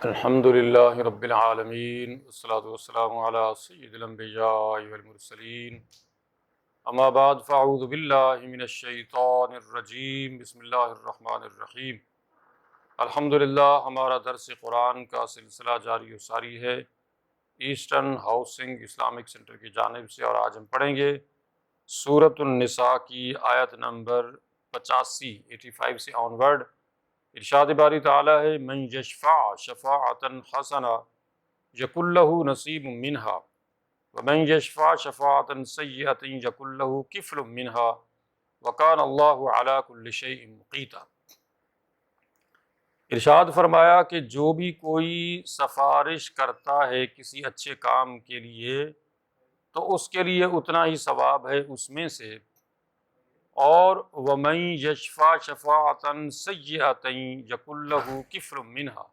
الحمد للہ رب العالمین والصلاة والسلام علی سید الانبیاء والمرسلین اما بعد فاعوذ باللہ من الشیطان الرجیم بسم اللہ الرحمن الرحیم۔ الحمدللہ ہمارا درس قرآن کا سلسلہ جاری و ساری ہے ایسٹرن ہاؤسنگ اسلامک سینٹر کی جانب سے، اور آج ہم پڑھیں گے سورۃ النساء کی آیت نمبر 85 سے آنورڈ۔ ارشاد باری تعالیٰ ہے من یشفع شفاعتا حسنہ یکن لہ نصیب منہا ومن یشفع شفاعتا سیئۃ یکن لہ کفل منہا وکان اللہ علی کل شیء مقیتا۔ ارشاد فرمایا کہ جو بھی کوئی سفارش کرتا ہے کسی اچھے کام کے لیے تو اس کے لیے اتنا ہی ثواب ہے اس میں سے، اور وَمَن يَشْفَعْ شَفَاعَةً سَيِّئَةً يَكُن لَّهُ كِفْلٌ مِّنْهَا،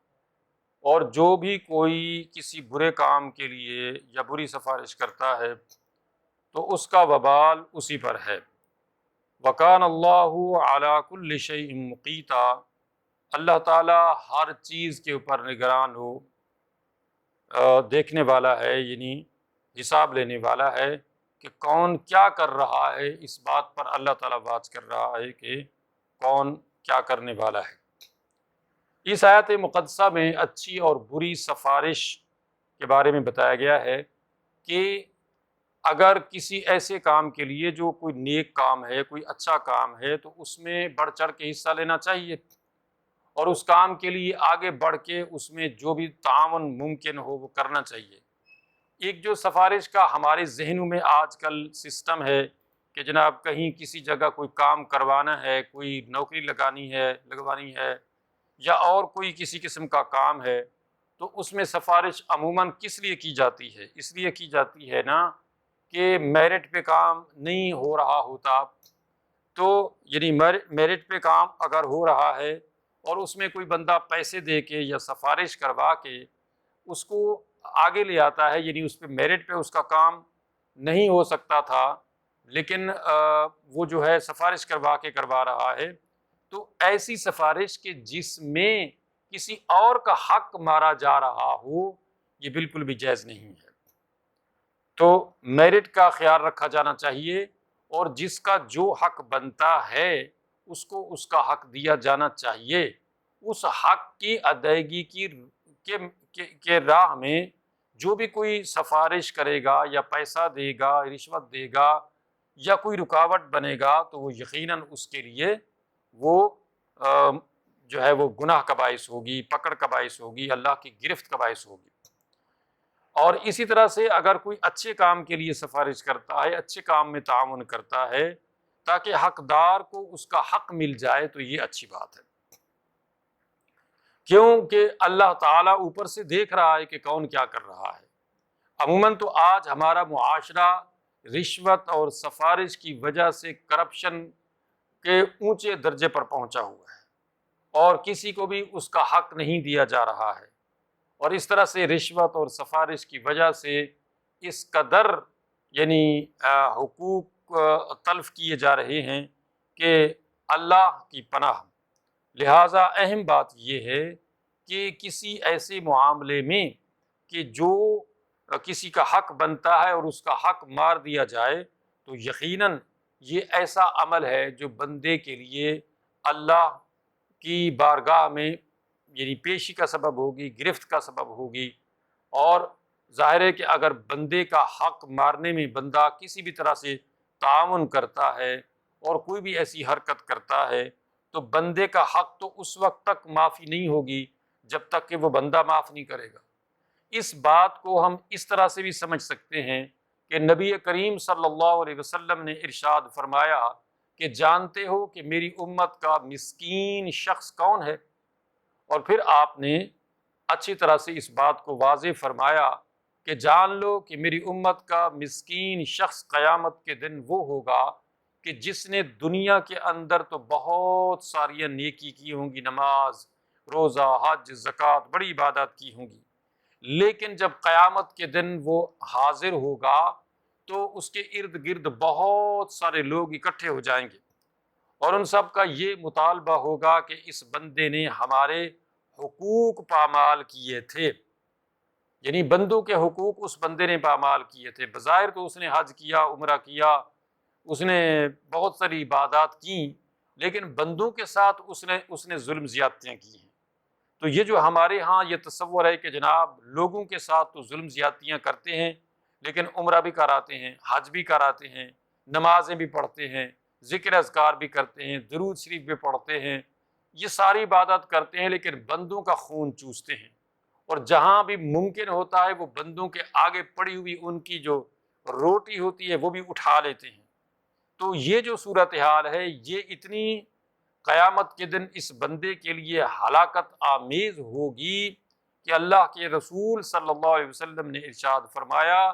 اور جو بھی کوئی کسی برے کام کے لیے یا بری سفارش کرتا ہے تو اس کا وبال اسی پر ہے۔ وَكَانَ اللَّهُ عَلَىٰ كُلِّ شَيْءٍ مُقِیتًا، اللہ تعالیٰ ہر چیز کے اوپر نگران ہو، دیکھنے والا ہے، یعنی حساب لینے والا ہے کہ کون کیا کر رہا ہے۔ اس بات پر اللہ تعالیٰ واچ کر رہا ہے کہ کون کیا کرنے والا ہے۔ اس آیت مقدسہ میں اچھی اور بری سفارش کے بارے میں بتایا گیا ہے کہ اگر کسی ایسے کام کے لیے جو کوئی نیک کام ہے، کوئی اچھا کام ہے، تو اس میں بڑھ چڑھ کے حصہ لینا چاہیے، اور اس کام کے لیے آگے بڑھ کے اس میں جو بھی تعاون ممکن ہو وہ کرنا چاہیے۔ ایک جو سفارش کا ہمارے ذہنوں میں آج کل سسٹم ہے کہ جناب کہیں کسی جگہ کوئی کام کروانا ہے، کوئی نوکری لگوانی ہے یا اور کوئی کسی قسم کا کام ہے، تو اس میں سفارش عموماً کس لیے کی جاتی ہے؟ اس لیے کی جاتی ہے نا کہ میرٹ پہ کام نہیں ہو رہا ہوتا، تو یعنی میرٹ پہ کام اگر ہو رہا ہے اور اس میں کوئی بندہ پیسے دے کے یا سفارش کروا کے اس کو آگے لے آتا ہے، یعنی اس پہ میرٹ پہ اس کا کام نہیں ہو سکتا تھا لیکن وہ جو ہے سفارش کروا رہا ہے، تو ایسی سفارش کہ جس میں کسی اور کا حق مارا جا رہا ہو، یہ بالکل بھی جائز نہیں ہے۔ تو میرٹ کا خیال رکھا جانا چاہیے، اور جس کا جو حق بنتا ہے اس کو اس کا حق دیا جانا چاہیے۔ اس حق کی ادائیگی کے راہ میں جو بھی کوئی سفارش کرے گا یا پیسہ دے گا، رشوت دے گا یا کوئی رکاوٹ بنے گا، تو وہ یقیناً اس کے لیے وہ جو ہے وہ گناہ کا باعث ہوگی، پکڑ کا باعث ہوگی، اللہ کی گرفت کا باعث ہوگی۔ اور اسی طرح سے اگر کوئی اچھے کام کے لیے سفارش کرتا ہے، اچھے کام میں تعاون کرتا ہے تاکہ حقدار کو اس کا حق مل جائے، تو یہ اچھی بات ہے، کیونکہ اللہ تعالیٰ اوپر سے دیکھ رہا ہے کہ کون کیا کر رہا ہے۔ عموماً تو آج ہمارا معاشرہ رشوت اور سفارش کی وجہ سے کرپشن کے اونچے درجے پر پہنچا ہوا ہے، اور کسی کو بھی اس کا حق نہیں دیا جا رہا ہے، اور اس طرح سے رشوت اور سفارش کی وجہ سے اس قدر یعنی حقوق تلف کیے جا رہے ہیں کہ اللہ کی پناہ۔ لہٰذا اہم بات یہ ہے کہ کسی ایسے معاملے میں کہ جو کسی کا حق بنتا ہے اور اس کا حق مار دیا جائے، تو یقیناً یہ ایسا عمل ہے جو بندے کے لیے اللہ کی بارگاہ میں یعنی پیشی کا سبب ہوگی، گرفت کا سبب ہوگی۔ اور ظاہر ہے کہ اگر بندے کا حق مارنے میں بندہ کسی بھی طرح سے تعاون کرتا ہے اور کوئی بھی ایسی حرکت کرتا ہے، تو بندے کا حق تو اس وقت تک معافی نہیں ہوگی جب تک کہ وہ بندہ معاف نہیں کرے گا۔ اس بات کو ہم اس طرح سے بھی سمجھ سکتے ہیں کہ نبی کریم صلی اللہ علیہ وسلم نے ارشاد فرمایا کہ جانتے ہو کہ میری امت کا مسکین شخص کون ہے؟ اور پھر آپ نے اچھی طرح سے اس بات کو واضح فرمایا کہ جان لو کہ میری امت کا مسکین شخص قیامت کے دن وہ ہوگا کہ جس نے دنیا کے اندر تو بہت ساری نیکی کی ہوں گی، نماز، روزہ، حج، زکوٰۃ، بڑی عبادات کی ہوں گی، لیکن جب قیامت کے دن وہ حاضر ہوگا تو اس کے ارد گرد بہت سارے لوگ اکٹھے ہو جائیں گے، اور ان سب کا یہ مطالبہ ہوگا کہ اس بندے نے ہمارے حقوق پامال کیے تھے، یعنی بندوں کے حقوق اس بندے نے پامال کیے تھے۔ بظاہر تو اس نے حج کیا، عمرہ کیا، اس نے بہت ساری عبادات کیں، لیکن بندوں کے ساتھ اس نے ظلم زیادتیاں کی ہیں۔ تو یہ جو ہمارے ہاں یہ تصور ہے کہ جناب لوگوں کے ساتھ تو ظلم زیادتیاں کرتے ہیں، لیکن عمرہ بھی کراتے ہیں، حج بھی کراتے ہیں، نمازیں بھی پڑھتے ہیں، ذکر اذکار بھی کرتے ہیں، درود شریف بھی پڑھتے ہیں، یہ ساری عبادات کرتے ہیں، لیکن بندوں کا خون چوستے ہیں، اور جہاں بھی ممکن ہوتا ہے وہ بندوں کے آگے پڑی ہوئی ان کی جو روٹی ہوتی ہے وہ بھی اٹھا لیتے ہیں۔ تو یہ جو صورتحال ہے یہ اتنی قیامت کے دن اس بندے کے لیے ہلاکت آمیز ہوگی کہ اللہ کے رسول صلی اللہ علیہ وسلم نے ارشاد فرمایا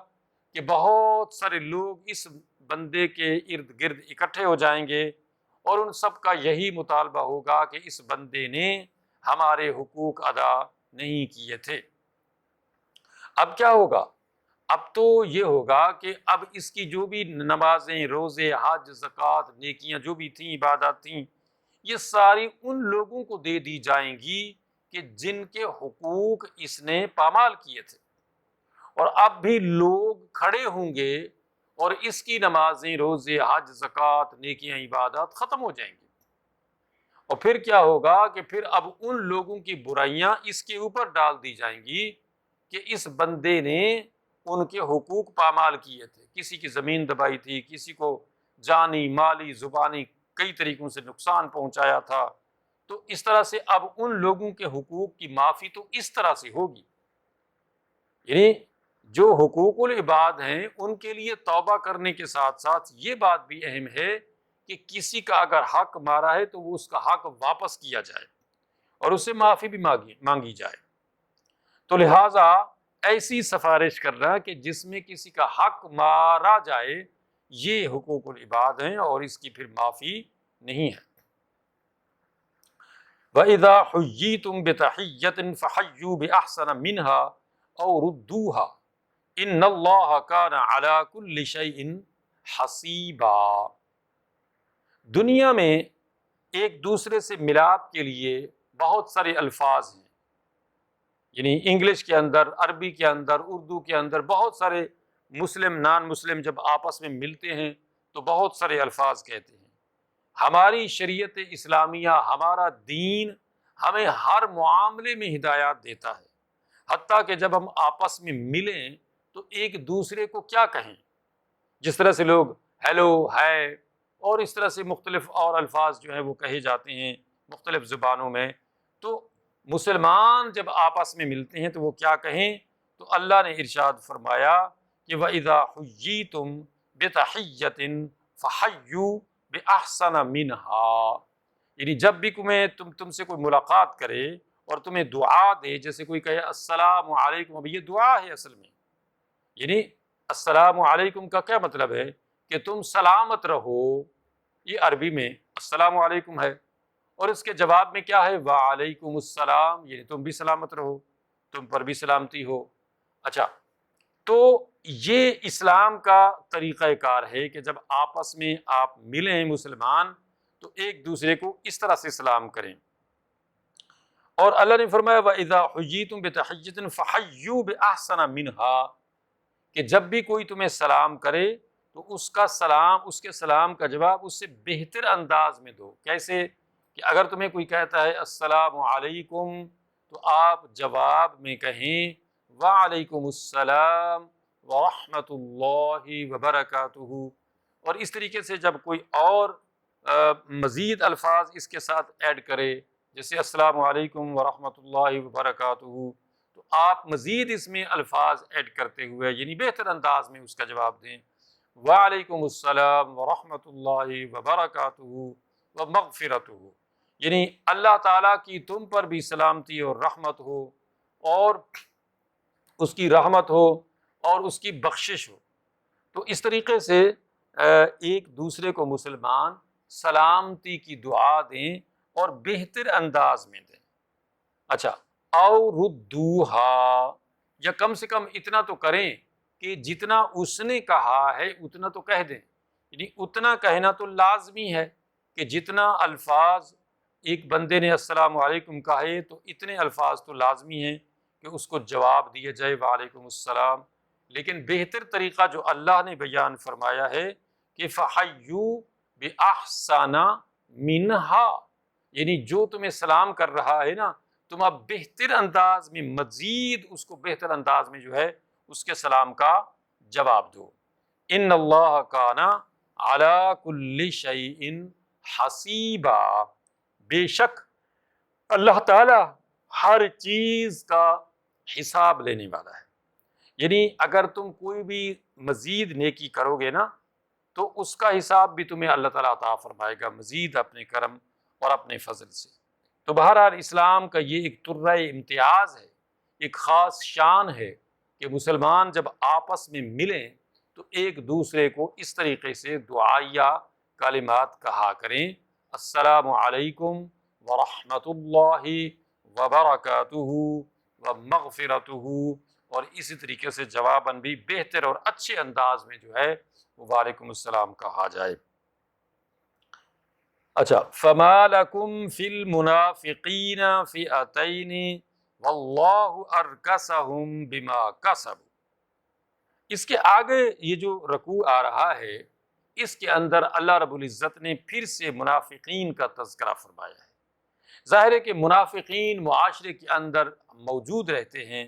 کہ بہت سارے لوگ اس بندے کے ارد گرد اکٹھے ہو جائیں گے، اور ان سب کا یہی مطالبہ ہوگا کہ اس بندے نے ہمارے حقوق ادا نہیں کیے تھے۔ اب کیا ہوگا؟ اب تو یہ ہوگا کہ اب اس کی جو بھی نمازیں، روزے، حج، زکوٰۃ، نیکیاں جو بھی تھیں، عبادات تھیں، یہ ساری ان لوگوں کو دے دی جائیں گی کہ جن کے حقوق اس نے پامال کیے تھے، اور اب بھی لوگ کھڑے ہوں گے اور اس کی نمازیں، روزے، حج، زکوٰۃ، نیکیاں، عبادات ختم ہو جائیں گی۔ اور پھر کیا ہوگا کہ پھر اب ان لوگوں کی برائیاں اس کے اوپر ڈال دی جائیں گی کہ اس بندے نے ان کے حقوق پامال کیے تھے، کسی کی زمین دبائی تھی، کسی کو جانی، مالی، زبانی کئی طریقوں سے نقصان پہنچایا تھا۔ تو اس طرح سے اب ان لوگوں کے حقوق کی معافی تو اس طرح سے ہوگی، یعنی جو حقوق العباد ہیں ان کے لیے توبہ کرنے کے ساتھ ساتھ یہ بات بھی اہم ہے کہ کسی کا اگر حق مارا ہے تو وہ اس کا حق واپس کیا جائے اور اس سے معافی بھی مانگی جائے۔ تو لہٰذا ایسی سفارش کرنا کہ جس میں کسی کا حق مارا جائے، یہ حقوق العباد ہیں اور اس کی پھر معافی نہیں ہے۔ وَإِذَا حُيِّيتُم بِتَحِيَّةٍ فَحَيُّوا بِأَحْسَنَ مِنْهَا أَوْ رُدُّوهَا إِنَّ اللَّهَ كَانَ عَلَى كُلِّ شَيْءٍ حَسِيبًا۔ دنیا میں ایک دوسرے سے ملاپ کے لیے بہت سارے الفاظ ہیں، یعنی انگلش کے اندر، عربی کے اندر، اردو کے اندر بہت سارے مسلم نان مسلم جب آپس میں ملتے ہیں تو بہت سارے الفاظ کہتے ہیں۔ ہماری شریعت اسلامیہ، ہمارا دین ہمیں ہر معاملے میں ہدایات دیتا ہے، حتیٰ کہ جب ہم آپس میں ملیں تو ایک دوسرے کو کیا کہیں، جس طرح سے لوگ ہیلو، ہے، اور اس طرح سے مختلف اور الفاظ جو ہیں وہ کہے جاتے ہیں مختلف زبانوں میں۔ تو مسلمان جب آپس میں ملتے ہیں تو وہ کیا کہیں؟ تو اللہ نے ارشاد فرمایا کہ وَإِذَا حُيِّيتُم بِتَحِيَّةٍ فَحَيُّوا بِأَحْسَنَ مِنْهَا، یعنی جب بھی تم سے کوئی ملاقات کرے اور تمہیں دعا دے، جیسے کوئی کہے السلام علیکم، اب یہ دعا ہے اصل میں، یعنی السلام علیکم کا کیا مطلب ہے کہ تم سلامت رہو، یہ عربی میں السلام علیکم ہے، اور اس کے جواب میں کیا ہے؟ وعلیکم السلام، یعنی تم بھی سلامت رہو، تم پر بھی سلامتی ہو۔ اچھا، تو یہ اسلام کا طریقہ کار ہے کہ جب آپس میں آپ ملیں مسلمان تو ایک دوسرے کو اس طرح سے سلام کریں۔ اور اللہ نے فرمایا وَإِذَا حُيِّيتُم بِتَحِيَّةٍ فَحَيُّوا بِأَحْسَنَ مِنْهَا، کہ جب بھی کوئی تمہیں سلام کرے تو اس کے سلام کا جواب اس سے بہتر انداز میں دو۔ کیسے؟ کہ اگر تمہیں کوئی کہتا ہے السلام علیکم تو آپ جواب میں کہیں وعلیکم السلام ورحمۃ اللہ وبرکاتہ، اور اس طریقے سے جب کوئی اور مزید الفاظ اس کے ساتھ ایڈ کرے جیسے السلام علیکم ورحمۃ اللہ وبرکاتہ، تو آپ مزید اس میں الفاظ ایڈ کرتے ہوئے یعنی بہتر انداز میں اس کا جواب دیں وعلیکم السلام ورحمۃ اللہ وبرکاتہ ومغفرتہ، یعنی اللہ تعالیٰ کی تم پر بھی سلامتی اور رحمت ہو، اور اس کی رحمت ہو اور اس کی بخشش ہو۔ تو اس طریقے سے ایک دوسرے کو مسلمان سلامتی کی دعا دیں اور بہتر انداز میں دیں۔ اچھا، او ردوہا، یا کم سے کم اتنا تو کریں کہ جتنا اس نے کہا ہے اتنا تو کہہ دیں، یعنی اتنا کہنا تو لازمی ہے کہ جتنا الفاظ ایک بندے نے السلام علیکم کہا ہے تو اتنے الفاظ تو لازمی ہیں کہ اس کو جواب دیا جائے وعلیکم السلام، لیکن بہتر طریقہ جو اللہ نے بیان فرمایا ہے کہ فحیوا بأحسن منہا، یعنی جو تمہیں سلام کر رہا ہے نا، تم اب بہتر انداز میں، مزید اس کو بہتر انداز میں جو ہے اس کے سلام کا جواب دو۔ ان اللہ کان علی کل شیء حسیبا، بے شک اللہ تعالی ہر چیز کا حساب لینے والا ہے۔ یعنی اگر تم کوئی بھی مزید نیکی کرو گے نا تو اس کا حساب بھی تمہیں اللہ تعالیٰ عطا فرمائے گا، مزید اپنے کرم اور اپنے فضل سے۔ تو بہرحال اسلام کا یہ ایک طرہ امتیاز ہے، ایک خاص شان ہے کہ مسلمان جب آپس میں ملیں تو ایک دوسرے کو اس طریقے سے دعائیہ کلمات کہا کریں، السلام علیکم ورحمۃ اللہ وبرکاتہ ومغفرتہ، اور اسی طریقے سے جواباً بھی بہتر اور اچھے انداز میں جو ہے وعلیکم السلام کہا جائے۔ اچھا، فما لکم فی المنافقین فئتین واللہ ارکسہم بما کسبوا، اس کے آگے یہ جو رکوع آ رہا ہے اس کے اندر اللہ رب العزت نے پھر سے منافقین کا تذکرہ فرمایا ہے۔ ظاہر ہے کہ منافقین معاشرے کے اندر موجود رہتے ہیں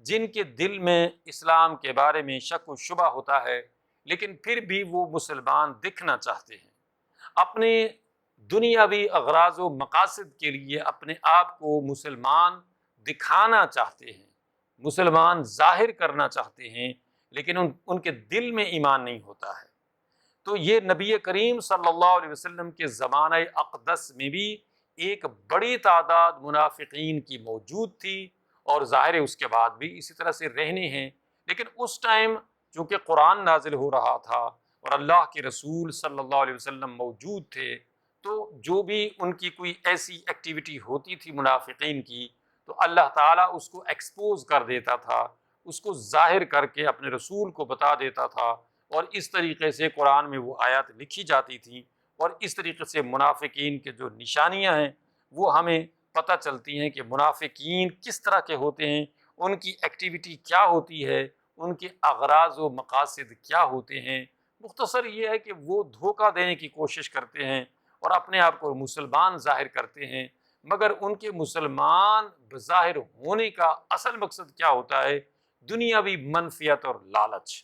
جن کے دل میں اسلام کے بارے میں شک و شبہ ہوتا ہے، لیکن پھر بھی وہ مسلمان دکھنا چاہتے ہیں، اپنے دنیاوی اغراض و مقاصد کے لیے اپنے آپ کو مسلمان دکھانا چاہتے ہیں، مسلمان ظاہر کرنا چاہتے ہیں، لیکن ان کے دل میں ایمان نہیں ہوتا ہے۔ تو یہ نبی کریم صلی اللہ علیہ وسلم کے زمانہ اقدس میں بھی ایک بڑی تعداد منافقین کی موجود تھی، اور ظاہر ہے اس کے بعد بھی اسی طرح سے رہنے ہیں، لیکن اس ٹائم چونکہ قرآن نازل ہو رہا تھا اور اللہ کے رسول صلی اللہ علیہ وسلم موجود تھے، تو جو بھی ان کی کوئی ایسی ایکٹیویٹی ہوتی تھی منافقین کی تو اللہ تعالیٰ اس کو ایکسپوز کر دیتا تھا، اس کو ظاہر کر کے اپنے رسول کو بتا دیتا تھا، اور اس طریقے سے قرآن میں وہ آیات لکھی جاتی تھیں، اور اس طریقے سے منافقین کے جو نشانیاں ہیں وہ ہمیں پتہ چلتی ہیں کہ منافقین کس طرح کے ہوتے ہیں، ان کی ایکٹیویٹی کیا ہوتی ہے، ان کے اغراض و مقاصد کیا ہوتے ہیں۔ مختصر یہ ہے کہ وہ دھوکہ دینے کی کوشش کرتے ہیں اور اپنے آپ کو مسلمان ظاہر کرتے ہیں، مگر ان کے مسلمان بظاہر ہونے کا اصل مقصد کیا ہوتا ہے؟ دنیاوی منفیت اور لالچ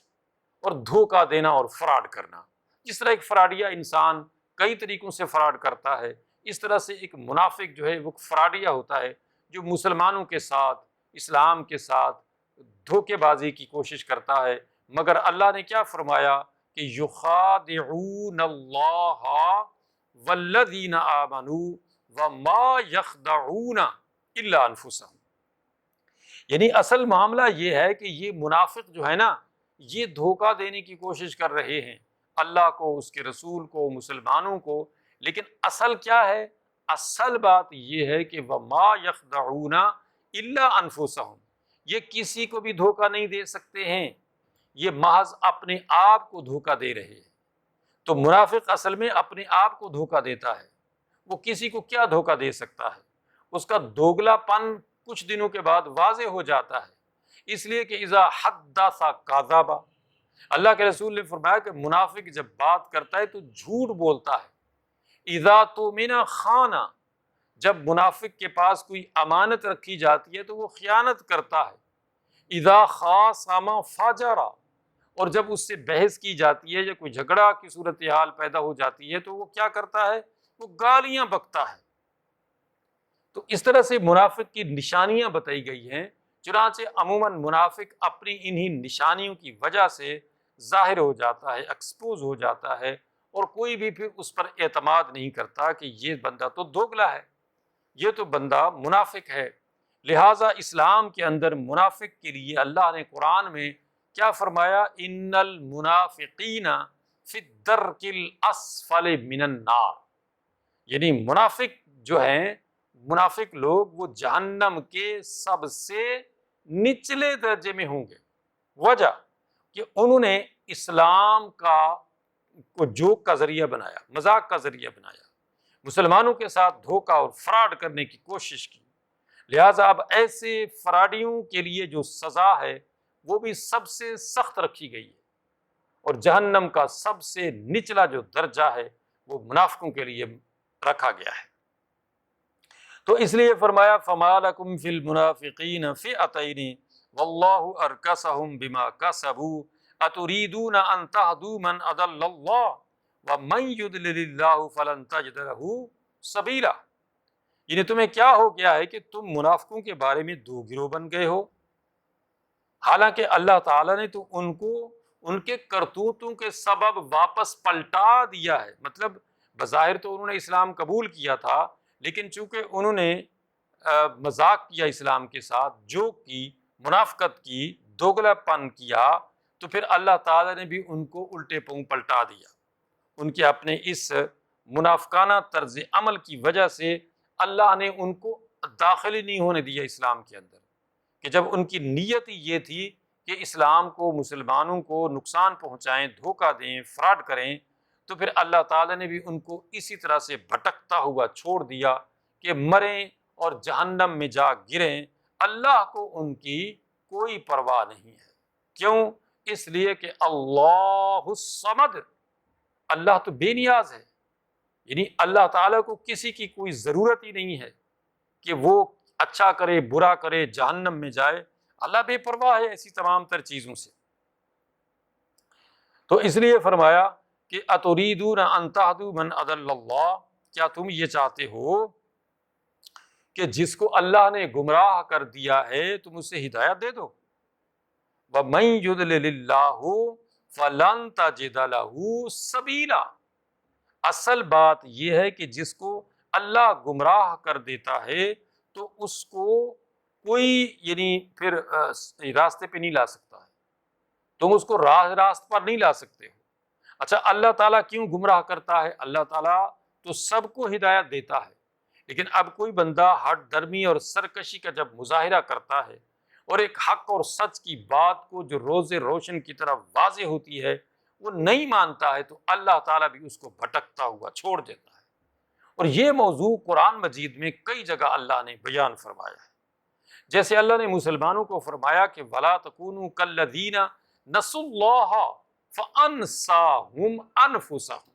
اور دھوکہ دینا اور فراڈ کرنا۔ جس طرح ایک فراڈیا انسان کئی طریقوں سے فراڈ کرتا ہے، اس طرح سے ایک منافق جو ہے وہ فراڈیا ہوتا ہے جو مسلمانوں کے ساتھ، اسلام کے ساتھ دھوکے بازی کی کوشش کرتا ہے، مگر اللہ نے کیا فرمایا کہ یخادعون اللہ والذین آمنوا وما یخدعون الا انفسهم، یعنی اصل معاملہ یہ ہے کہ یہ منافق جو ہے نا یہ دھوکہ دینے کی کوشش کر رہے ہیں اللہ کو، اس کے رسول کو، مسلمانوں کو، لیکن اصل کیا ہے؟ اصل بات یہ ہے کہ وما یخدعون الا انفسهم، یہ کسی کو بھی دھوکہ نہیں دے سکتے ہیں، یہ محض اپنے آپ کو دھوکہ دے رہے ہیں۔ تو منافق اصل میں اپنے آپ کو دھوکہ دیتا ہے، وہ کسی کو کیا دھوکہ دے سکتا ہے؟ اس کا دوگلا پن کچھ دنوں کے بعد واضح ہو جاتا ہے، اس لیے کہ اذا حدث کذب، اللہ کے رسول نے فرمایا کہ منافق جب بات کرتا ہے تو جھوٹ بولتا ہے، اذا تؤمن خان، جب منافق کے پاس کوئی امانت رکھی جاتی ہے تو وہ خیانت کرتا ہے، اذا خاصم فجر، اور جب اس سے بحث کی جاتی ہے یا کوئی جھگڑا کی صورتحال پیدا ہو جاتی ہے تو وہ کیا کرتا ہے؟ وہ گالیاں بکتا ہے۔ تو اس طرح سے منافق کی نشانیاں بتائی گئی ہیں، چنانچہ عموماً منافق اپنی انہی نشانیوں کی وجہ سے ظاہر ہو جاتا ہے، ایکسپوز ہو جاتا ہے، اور کوئی بھی پھر اس پر اعتماد نہیں کرتا کہ یہ بندہ تو دوگلا ہے، یہ تو بندہ منافق ہے۔ لہٰذا اسلام کے اندر منافق کے لیے اللہ نے قرآن میں کیا فرمایا؟ ان المنافقین فی الدرک الاسفل من النار، یعنی منافق جو ہیں، منافق لوگ وہ جہنم کے سب سے نچلے درجے میں ہوں گے۔ وجہ کہ انہوں نے اسلام کا کو جوک کا ذریعہ بنایا، مذاق کا ذریعہ بنایا، مسلمانوں کے ساتھ دھوکہ اور فراڈ کرنے کی کوشش کی۔ لہٰذا اب ایسے فراڈیوں کے لیے جو سزا ہے وہ بھی سب سے سخت رکھی گئی ہے، اور جہنم کا سب سے نچلا جو درجہ ہے وہ منافقوں کے لیے رکھا گیا ہے۔ تو اس لیے فرمایا فَمَا لَكُمْ فِي الْمُنَافِقِينَ فِئَتَيْنِ وَاللَّهُ أَرْكَسَهُمْ بِمَا كَسَبُوا أَتُرِيدُونَ أَن تَهْدُوا مَنْ أَضَلَّ اللَّهُ وَمَن يُضْلِلِ اللَّهُ فَلَن تَجِدَ لَهُ سَبِيلًا۔ یعنی تمہیں کیا ہو گیا ہے کہ تم منافقوں کے بارے میں دو گروہ بن گئے ہو، حالانکہ اللہ تعالیٰ نے تو ان کو ان کے کرتوتوں کے سبب واپس پلٹا دیا ہے۔ مطلب بظاہر تو انہوں نے اسلام قبول کیا تھا، لیکن چونکہ انہوں نے مذاق کیا اسلام کے ساتھ، جو کی منافقت کی، دوگلا پن کیا، تو پھر اللہ تعالیٰ نے بھی ان کو الٹے پاؤں پلٹا دیا۔ ان کے اپنے اس منافقانہ طرز عمل کی وجہ سے اللہ نے ان کو داخل ہی نہیں ہونے دیا اسلام کے اندر، کہ جب ان کی نیت ہی یہ تھی کہ اسلام کو، مسلمانوں کو نقصان پہنچائیں، دھوکہ دیں، فراڈ کریں، تو پھر اللہ تعالیٰ نے بھی ان کو اسی طرح سے بھٹکتا ہوا چھوڑ دیا کہ مریں اور جہنم میں جا گریں۔ اللہ کو ان کی کوئی پرواہ نہیں ہے۔ کیوں؟ اس لیے کہ اللہ الصمد، اللہ تو بے نیاز ہے، یعنی اللہ تعالیٰ کو کسی کی کوئی ضرورت ہی نہیں ہے کہ وہ اچھا کرے برا کرے جہنم میں جائے۔ اللہ بے پرواہ ہے ایسی تمام تر چیزوں سے۔ تو اس لیے فرمایا کہ اتریدون ان تہدوا من اضل اللہ، کیا تم یہ چاہتے ہو کہ جس کو اللہ نے گمراہ کر دیا ہے تم اسے ہدایت دے دو؟ وَمَن يُضْلِلِ اللَّهُ فَلَن تَجِدَ لَهُ سَبِيلًا۔ اصل بات یہ ہے کہ جس کو اللہ گمراہ کر دیتا ہے تو اس کو کوئی یعنی پھر راستے پہ نہیں لا سکتا ہے، تم اس کو راست پر نہیں لا سکتے ہو۔ اچھا، اللہ تعالیٰ کیوں گمراہ کرتا ہے؟ اللہ تعالیٰ تو سب کو ہدایت دیتا ہے، لیکن اب کوئی بندہ ہٹ درمی اور سرکشی کا جب مظاہرہ کرتا ہے اور ایک حق اور سچ کی بات کو جو روز روشن کی طرح واضح ہوتی ہے وہ نہیں مانتا ہے، تو اللہ تعالیٰ بھی اس کو بھٹکتا ہوا چھوڑ دیتا ہے۔ اور یہ موضوع قرآن مجید میں کئی جگہ اللہ نے بیان فرمایا ہے۔ جیسے اللہ نے مسلمانوں کو فرمایا کہ وَلَا تَكُونُوا كَالَّذِينَ نَسُوا اللَّهَ فَأَنسَاهُمْ أَنفُسَهُمْ،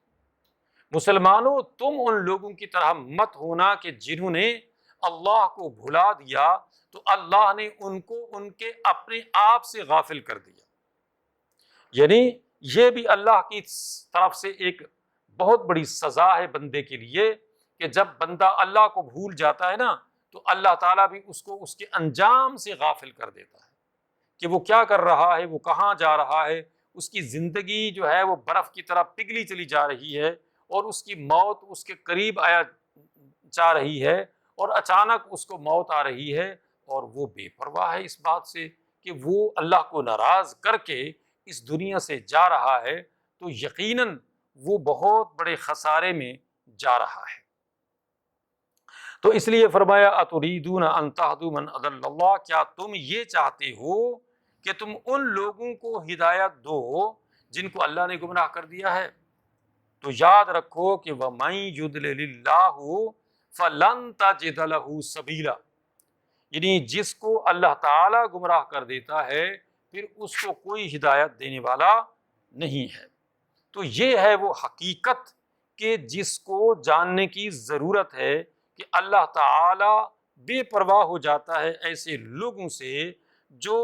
مسلمانوں تم ان لوگوں کی طرح مت ہونا کہ جنہوں نے اللہ کو بھلا دیا تو اللہ نے ان کو ان کے اپنے آپ سے غافل کر دیا۔ یعنی یہ بھی اللہ کی طرف سے ایک بہت بڑی سزا ہے بندے کے لیے کہ جب بندہ اللہ کو بھول جاتا ہے نا تو اللہ تعالیٰ بھی اس کو اس کے انجام سے غافل کر دیتا ہے کہ وہ کیا کر رہا ہے، وہ کہاں جا رہا ہے۔ اس کی زندگی جو ہے وہ برف کی طرح پگھلی چلی جا رہی ہے اور اس کی موت اس کے قریب آیا جا رہی ہے، اور اچانک اس کو موت آ رہی ہے اور وہ بے پرواہ ہے اس بات سے کہ وہ اللہ کو ناراض کر کے اس دنیا سے جا رہا ہے، تو یقیناً وہ بہت بڑے خسارے میں جا رہا ہے۔ تو اس لیے فرمایا اتریدون ان تہدوا من اضل اللہ، کیا تم یہ چاہتے ہو کہ تم ان لوگوں کو ہدایت دو جن کو اللہ نے گمراہ کر دیا ہے؟ تو یاد رکھو کہ وَمَن يُضْلِلِ اللَّهُ فَلَن تَجِدَ لَهُ سَبِيلًا، یعنی جس کو اللہ تعالیٰ گمراہ کر دیتا ہے پھر اس کو کوئی ہدایت دینے والا نہیں ہے۔ تو یہ ہے وہ حقیقت کہ جس کو جاننے کی ضرورت ہے کہ اللہ تعالیٰ بے پرواہ ہو جاتا ہے ایسے لوگوں سے جو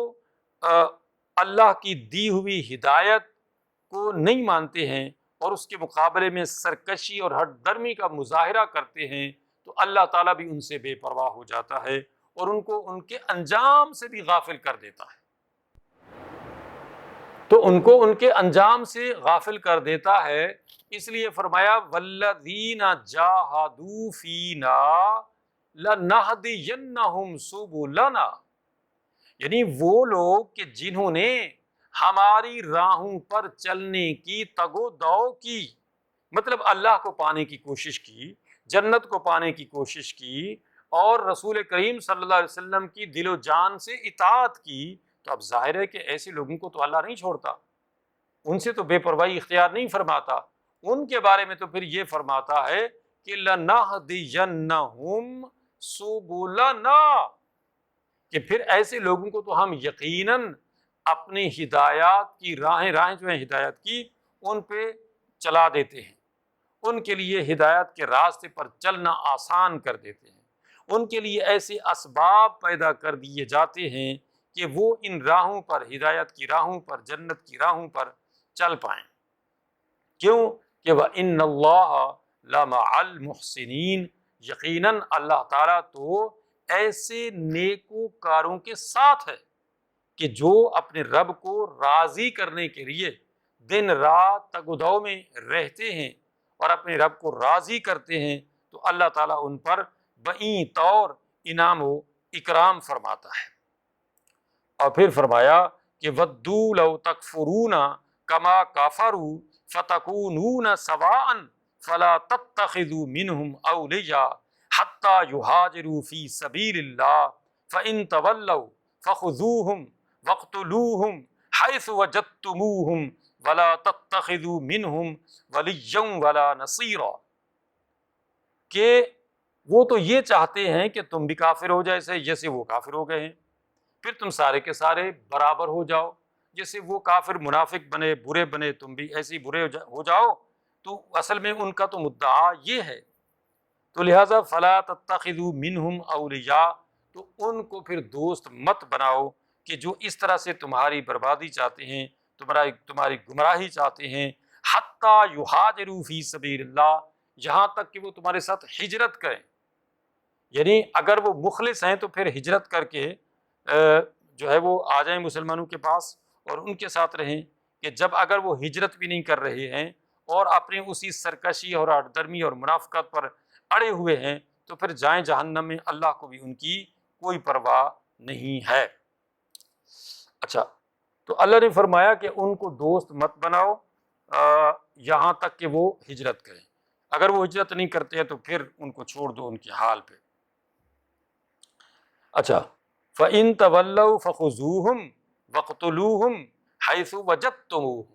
اللہ کی دی ہوئی ہدایت کو نہیں مانتے ہیں اور اس کے مقابلے میں سرکشی اور ہٹ درمی کا مظاہرہ کرتے ہیں، تو اللہ تعالیٰ بھی ان سے بے پرواہ ہو جاتا ہے اور ان کو ان کے انجام سے بھی غافل کر دیتا ہے۔ تو ان کو ان کے انجام سے غافل کر دیتا ہے، اس لیے فرمایا والذین جاہدوا فینا لنہدینہم سبلنا، یعنی وہ لوگ کہ جنہوں نے ہماری راہوں پر چلنے کی تگ و دو کی، مطلب اللہ کو پانے کی کوشش کی، جنت کو پانے کی کوشش کی اور رسول کریم صلی اللہ علیہ وسلم کی دل و جان سے اطاعت کی، تو اب ظاہر ہے کہ ایسے لوگوں کو تو اللہ نہیں چھوڑتا، ان سے تو بے پرواہی اختیار نہیں فرماتا۔ ان کے بارے میں تو پھر یہ فرماتا ہے کہ لَنَهْدِيَنَّهُمْ سُبُلَنَا، کہ پھر ایسے لوگوں کو تو ہم یقیناً اپنی ہدایات کی راہیں جو ہیں ہدایت کی ان پہ چلا دیتے ہیں، ان کے لیے ہدایت کے راستے پر چلنا آسان کر دیتے ہیں، ان کے لیے ایسے اسباب پیدا کر دیے جاتے ہیں کہ وہ ان راہوں پر، ہدایت کی راہوں پر، جنت کی راہوں پر چل پائیں۔ کیوں کہ وَإِنَّ اللَّهَ لَمَعَ الْمُحْسِنِينَ، یقیناً اللہ تعالیٰ تو ایسے نیکوکاروں کے ساتھ ہے کہ جو اپنے رب کو راضی کرنے کے لیے دن رات تگ و دو میں رہتے ہیں اور اپنے رب کو راضی کرتے ہیں، تو اللہ تعالیٰ ان پر بئیں طور انعام و اکرام فرماتا ہے۔ اور پھر فرمایا کہ وَدُّوا لَوْ تَكْفُرُونَ كَمَا كَفَرُوا فَتَكُونُونَ سَوَاءً فَلَا تَتَّخِذُوا مِنْهُمْ أَوْلِيَاءَ حَتَّى يُهَاجِرُوا فِي سَبِيلِ اللَّهِ فَإِن تَوَلَّوْا فَخُذُوهُمْ وَاقْتُلُوهُمْ حَيْثُ وَجَدتُّمُوهُمْ وَلَا تَتَّخِذُوا مِنْهُمْ وَلِيًّا وَلَا نَصِيرًا، کہ وہ تو یہ چاہتے ہیں کہ تم بھی کافر ہو جیسے وہ کافر ہو گئے ہیں، پھر تم سارے کے سارے برابر ہو جاؤ، جیسے وہ کافر منافق بنے، برے بنے، تم بھی ایسے ہی برے ہو جاؤ۔ تو اصل میں ان کا تو مدعا یہ ہے، تو لہٰذا فلا تتخذوا منہم اولیاء، تو ان کو پھر دوست مت بناؤ کہ جو اس طرح سے تمہاری بربادی چاہتے ہیں، تمہاری گمراہی چاہتے ہیں، حتی یہاجروا فی سبیل اللہ، یہاں تک کہ وہ تمہارے ساتھ ہجرت کریں، یعنی اگر وہ مخلص ہیں تو پھر ہجرت کر کے جو ہے وہ آ جائیں مسلمانوں کے پاس اور ان کے ساتھ رہیں، کہ جب اگر وہ ہجرت بھی نہیں کر رہے ہیں اور اپنی اسی سرکشی اور درمی اور منافقت پر اڑے ہوئے ہیں، تو پھر جائیں جہنم میں، اللہ کو بھی ان کی کوئی پرواہ نہیں ہے۔ اچھا، تو اللہ نے فرمایا کہ ان کو دوست مت بناؤ یہاں تک کہ وہ ہجرت کریں، اگر وہ ہجرت نہیں کرتے ہیں تو پھر ان کو چھوڑ دو ان کے حال پہ۔ اچھا، فَإِن تَوَلَّوْا فَخُذُوهُمْ وَاقْتُلُوهُمْ حَيْثُ وَجَدتُّمُوهُمْ،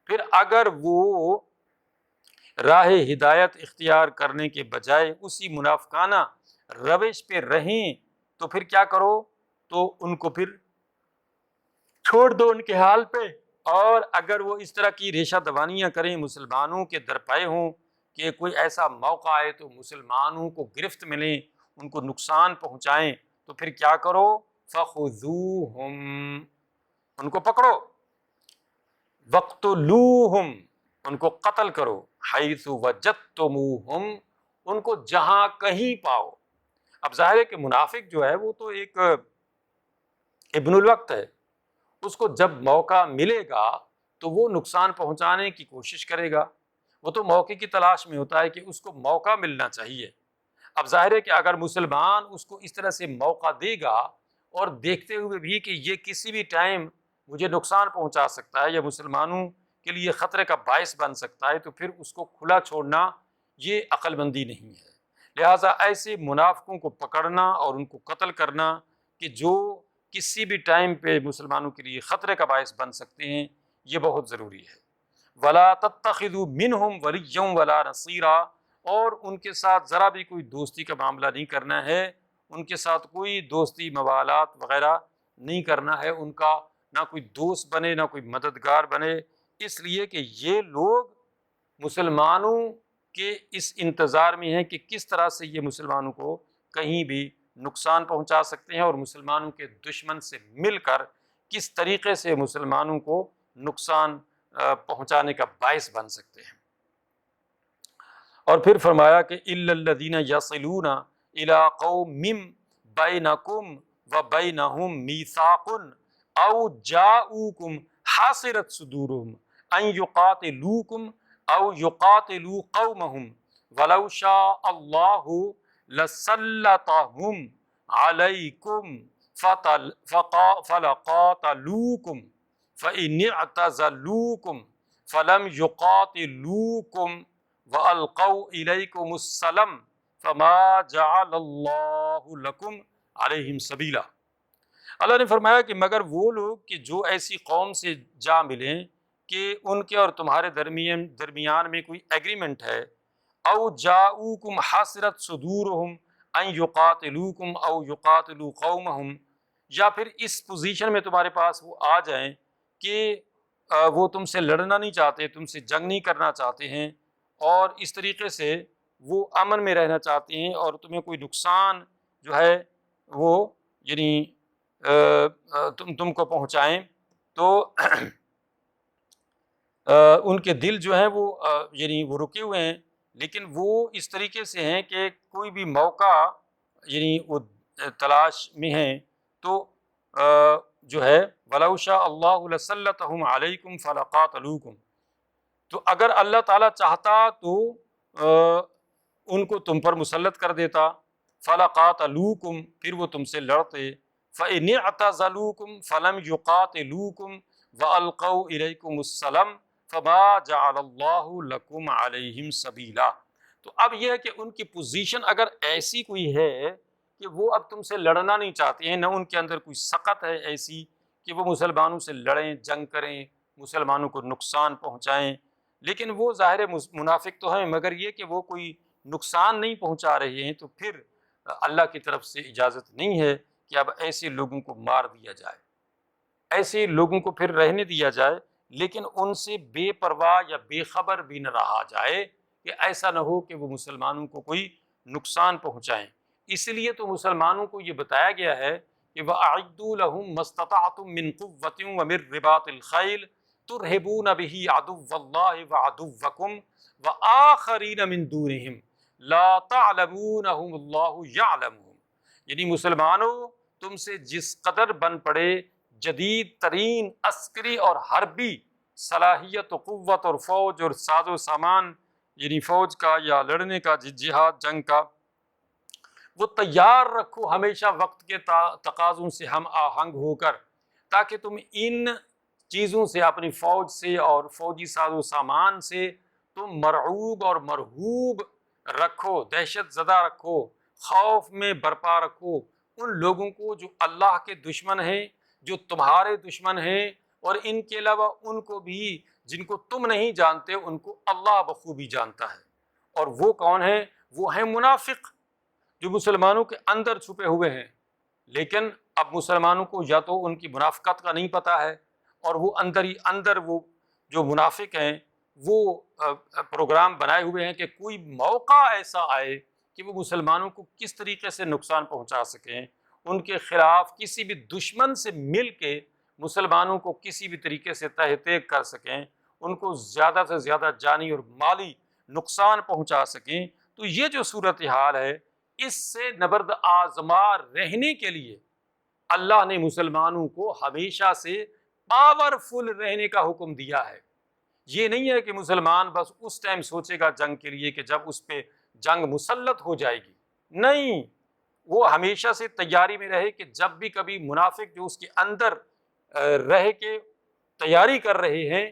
پھر اگر وہ راہ ہدایت اختیار کرنے کے بجائے اسی منافقانہ روش پہ رہیں تو پھر کیا کرو، تو ان کو پھر چھوڑ دو ان کے حال پہ، اور اگر وہ اس طرح کی ریشہ دوانیاں کریں، مسلمانوں کے درپے ہوں کہ کوئی ایسا موقع آئے تو مسلمانوں کو گرفت میں لیں، ان کو نقصان پہنچائیں، تو پھر کیا کرو، فَخُذُوهُمْ، ان کو پکڑو، وَاقْتُلُوهُمْ، ان کو قتل کرو، حَيْثُ وَجَدتُّمُوهُمْ، ان کو جہاں کہیں پاؤ۔ اب ظاہر ہے کہ منافق جو ہے وہ تو ایک ابن الوقت ہے، اس کو جب موقع ملے گا تو وہ نقصان پہنچانے کی کوشش کرے گا، وہ تو موقع کی تلاش میں ہوتا ہے کہ اس کو موقع ملنا چاہیے۔ اب ظاہر ہے کہ اگر مسلمان اس کو اس طرح سے موقع دے گا اور دیکھتے ہوئے بھی کہ یہ کسی بھی ٹائم مجھے نقصان پہنچا سکتا ہے یا مسلمانوں کے لیے خطرے کا باعث بن سکتا ہے، تو پھر اس کو کھلا چھوڑنا یہ عقل مندی نہیں ہے۔ لہٰذا ایسے منافقوں کو پکڑنا اور ان کو قتل کرنا کہ جو کسی بھی ٹائم پہ مسلمانوں کے لیے خطرے کا باعث بن سکتے ہیں، یہ بہت ضروری ہے۔ وَلَا تَتَّخِذُوا مِنْهُمْ وَلِيًّا وَلَا نَصِيرًا، اور ان کے ساتھ ذرا بھی کوئی دوستی کا معاملہ نہیں کرنا ہے، ان کے ساتھ کوئی دوستی موالات وغیرہ نہیں کرنا ہے، ان کا نہ کوئی دوست بنے نہ کوئی مددگار بنے، اس لیے کہ یہ لوگ مسلمانوں کے اس انتظار میں ہیں کہ کس طرح سے یہ مسلمانوں کو کہیں بھی نقصان پہنچا سکتے ہیں، اور مسلمانوں کے دشمن سے مل کر کس طریقے سے مسلمانوں کو نقصان پہنچانے کا باعث بن سکتے ہیں۔ اور پھر فرمایا کہ إِلَّا الَّذِينَ يَصِلُونَ إِلَىٰ قَوْمٍ بَيْنَكُمْ وَبَيْنَهُمْ مِيثَاقٌ أَوْ جَاءُوكُمْ حَاصِرَتْ صُدُورُهُمْ أَن يُقَاتِلُوكُمْ أَوْ يُقَاتِلُوا قَوْمَهُمْ وَلَوْ شَاءَ اللَّهُ لَسَلَّطَهُمْ عَلَيْكُمْ فَلَقَاتَلُوكُمْ فَإِنِ اعْتَزَلُوكُمْ فَلَمْ يُقَاتِلُوكُمْ وَأَلْقَوْا إِلَيْكُمُ السَّلَمَ فَمَا جَعَلَ اللَّهُ لَكُمْ عَلَيْهِمْ سَبِيلًا۔ اللہ نے فرمایا کہ مگر وہ لوگ کہ جو ایسی قوم سے جا ملیں کہ ان کے اور تمہارے درمیان میں کوئی ایگریمنٹ ہے، او جاؤکم حسرت صدورہم ان یقاتلوکم او یقاتلوا قومہم، یا پھر اس پوزیشن میں تمہارے پاس وہ آ جائیں کہ وہ تم سے لڑنا نہیں چاہتے، تم سے جنگ نہیں کرنا چاہتے ہیں، اور اس طریقے سے وہ امن میں رہنا چاہتے ہیں، اور تمہیں کوئی نقصان جو ہے وہ یعنی تم کو پہنچائیں، تو ان کے دل جو ہیں وہ یعنی وہ رکے ہوئے ہیں، لیکن وہ اس طریقے سے ہیں کہ کوئی بھی موقع یعنی وہ تلاش میں ہیں، تو جو ہے وَلَوْ شَاءَ اللَّهُ لَسَلَّطَهُمْ عَلَيْكُمْ فَلَقَاتَلُوكُمْ، تو اگر اللہ تعالیٰ چاہتا تو ان کو تم پر مسلط کر دیتا، فَلَقَاتَلُوكُمْ، پھر وہ تم سے لڑتے، فَإِنِ اعْتَزَلُوكُمْ فَلَمْ يُقَاتِلُوكُمْ وَأَلْقَوْا إِلَيْكُمُ السَّلَمَ فَمَا جَعَلَ اللَّهُ لَكُمْ عَلَيْهِمْ سَبِيلًا۔ تو اب یہ ہے کہ ان کی پوزیشن اگر ایسی کوئی ہے کہ وہ اب تم سے لڑنا نہیں چاہتے ہیں، نہ ان کے اندر کوئی سخت ہے ایسی کہ وہ مسلمانوں سے لڑیں، جنگ کریں، مسلمانوں کو نقصان پہنچائیں، لیکن وہ ظاہر منافق تو ہیں، مگر یہ کہ وہ کوئی نقصان نہیں پہنچا رہے ہیں، تو پھر اللہ کی طرف سے اجازت نہیں ہے کہ اب ایسے لوگوں کو مار دیا جائے، ایسے لوگوں کو پھر رہنے دیا جائے، لیکن ان سے بے پرواہ یا بے خبر بھی نہ رہا جائے کہ ایسا نہ ہو کہ وہ مسلمانوں کو کوئی نقصان پہنچائیں۔ اس لیے تو مسلمانوں کو یہ بتایا گیا ہے کہ وَأَعِدُّوا لَهُم مَّا اسْتَطَعْتُم مِّن قُوَّةٍ وَمِن رِّبَاطِ الْخَيْلِ تُرْهِبُونَ بِهِ عَدُوَّ اللَّهِ وَعَدُوَّكُمْ وَآخَرِينَ مِن دُونِهِمْ لَا تَعْلَمُونَهُمُ اللَّهُ يَعْلَمُهُمْ، یعنی مسلمانوں تم سے جس قدر بن پڑے جدید ترین عسکری اور حربی صلاحیت و قوت اور فوج اور ساز و سامان، یعنی فوج کا یا لڑنے کا جہاد جنگ کا، وہ تیار رکھو ہمیشہ وقت کے تقاضوں سے ہم آہنگ ہو کر، تاکہ تم ان چیزوں سے، اپنی فوج سے اور فوجی ساز و سامان سے تم مرعوب اور مرہوب رکھو، دہشت زدہ رکھو، خوف میں برپا رکھو ان لوگوں کو جو اللہ کے دشمن ہیں، جو تمہارے دشمن ہیں، اور ان کے علاوہ ان کو بھی جن کو تم نہیں جانتے ان کو اللہ بخوبی جانتا ہے۔ اور وہ کون ہیں؟ وہ ہیں منافق، جو مسلمانوں کے اندر چھپے ہوئے ہیں، لیکن اب مسلمانوں کو یا تو ان کی منافقت کا نہیں پتہ ہے، اور وہ اندر ہی اندر وہ جو منافق ہیں وہ پروگرام بنائے ہوئے ہیں کہ کوئی موقع ایسا آئے کہ وہ مسلمانوں کو کس طریقے سے نقصان پہنچا سکیں، ان کے خلاف کسی بھی دشمن سے مل کے مسلمانوں کو کسی بھی طریقے سے تہ تیگ کر سکیں، ان کو زیادہ سے زیادہ جانی اور مالی نقصان پہنچا سکیں۔ تو یہ جو صورتحال ہے، اس سے نبرد آزما رہنے کے لیے اللہ نے مسلمانوں کو ہمیشہ سے پاورفل رہنے کا حکم دیا ہے۔ یہ نہیں ہے کہ مسلمان بس اس ٹائم سوچے گا جنگ کے لیے کہ جب اس پہ جنگ مسلط ہو جائے گی، نہیں، وہ ہمیشہ سے تیاری میں رہے کہ جب بھی کبھی منافق جو اس کے اندر رہ کے تیاری کر رہے ہیں،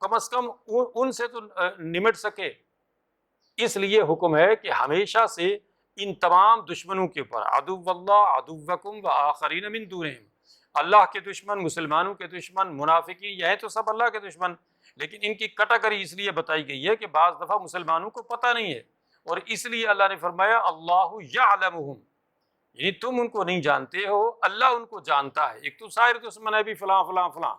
کم از کم ان سے تو نمٹ سکے۔ اس لیے حکم ہے کہ ہمیشہ سے ان تمام دشمنوں کے اوپر عدو اللہ عدوکم وآخرین من دونہم، اللہ کے دشمن، مسلمانوں کے دشمن، منافقین، یہ ہیں تو سب اللہ کے دشمن، لیکن ان کی کیٹیگری اس لیے بتائی گئی ہے کہ بعض دفعہ مسلمانوں کو پتہ نہیں ہے، اور اس لیے اللہ نے فرمایا اللہ یعلمہم، یعنی تم ان کو نہیں جانتے ہو، اللہ ان کو جانتا ہے۔ ایک تو ظاہر دشمن ہے بھی فلاں فلاں فلاں،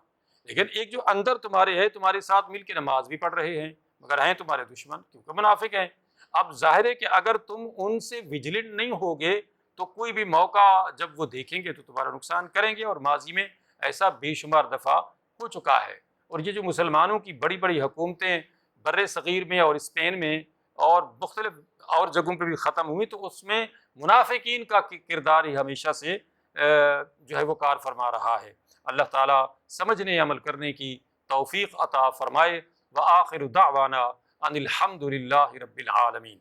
لیکن ایک جو اندر تمہارے ہے، تمہارے ساتھ مل کے نماز بھی پڑھ رہے ہیں، مگر ہیں تمہارے دشمن کیونکہ منافق ہیں۔ اب ظاہر ہے کہ اگر تم ان سے وجیلنٹ نہیں ہوگے تو کوئی بھی موقع جب وہ دیکھیں گے تو تمہارا نقصان کریں گے، اور ماضی میں ایسا بے شمار دفعہ ہو چکا ہے۔ اور یہ جو مسلمانوں کی بڑی بڑی حکومتیں بر صغیر میں اور اسپین میں اور مختلف اور جگہوں پہ بھی ختم ہوئی، تو اس میں منافقین کا کردار ہی ہمیشہ سے جو ہے وہ کار فرما رہا ہے۔ اللہ تعالیٰ سمجھنے عمل کرنے کی توفیق عطا فرمائے۔ وآخر دعوانا ان الحمد للہ رب العالمین۔